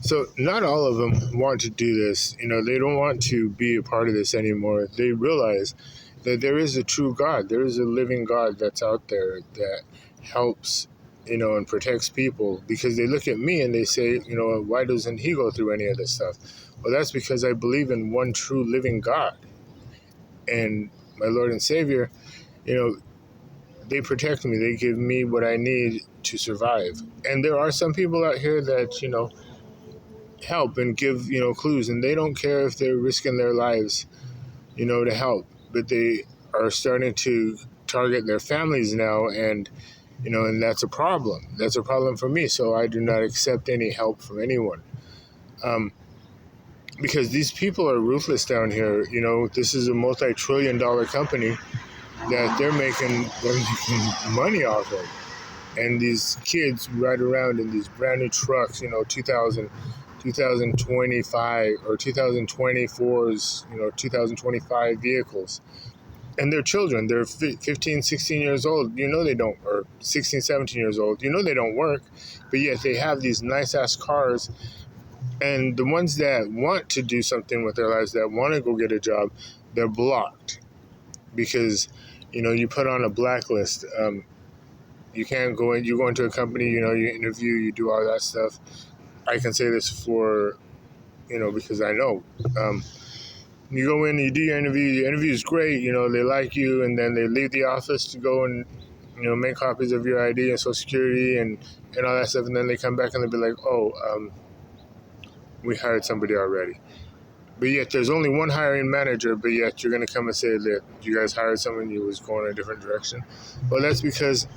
So not all of them want to do this. They don't want to be a part of this anymore. They realize that there is a true God. There is a living God that's out there that helps, and protects people, because they look at me and they say, why doesn't he go through any of this stuff? Well, that's because I believe in one true living God and my Lord and Savior. They protect me. They give me what I need to survive. And there are some people out here that, help and give, clues, and they don't care if they're risking their lives, to help. But they are starting to target their families now, and that's a problem. That's a problem for me. So I do not accept any help from anyone. Because these people are ruthless down here. This is a multi-trillion-dollar company that they're making money off of. And these kids ride around in these brand new trucks, 2025 or 2024's, 2025 vehicles. And they're children. They're 15, 16 years old. They don't, or 16, 17 years old. They don't work, but yet they have these nice-ass cars. And the ones that want to do something with their lives, that want to go get a job, they're blocked. Because, you put on a blacklist. You can't go in. You go into a company, you interview, you do all that stuff. I can say this for, because I know. You go in, you do your interview is great, they like you, and then they leave the office to go and, make copies of your ID and Social Security and all that stuff, and then they come back and they'll be like, we hired somebody already. But yet there's only one hiring manager, but yet you're going to come and say that you guys hired someone who was going in a different direction. Well, that's because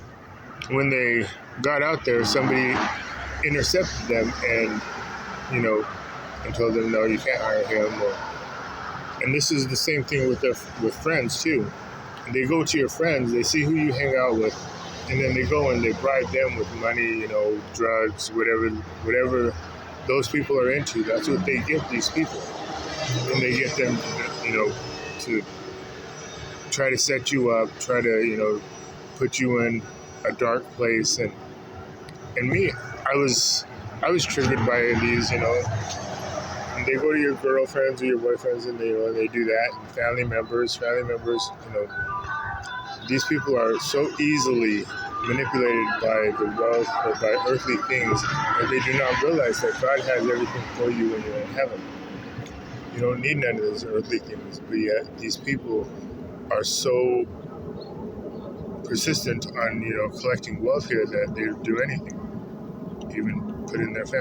when they got out there, somebody intercepted them and, and told them, no, you can't hire him. And this is the same thing with friends, too. They go to your friends, they see who you hang out with, and then they go and they bribe them with money, drugs, whatever those people are into. That's what they give these people. And they get them, to try to set you up, try to, put you in a dark place. And me, I was triggered by these, and they go to your girlfriends or your boyfriends and they do that. And family members, these people are so easily manipulated by the wealth or by earthly things that they do not realize that God has everything for you when you're in heaven. You don't need none of those earthly things, but yet these people are so persistent on, collecting wealth here that they'll do anything, even put in their family.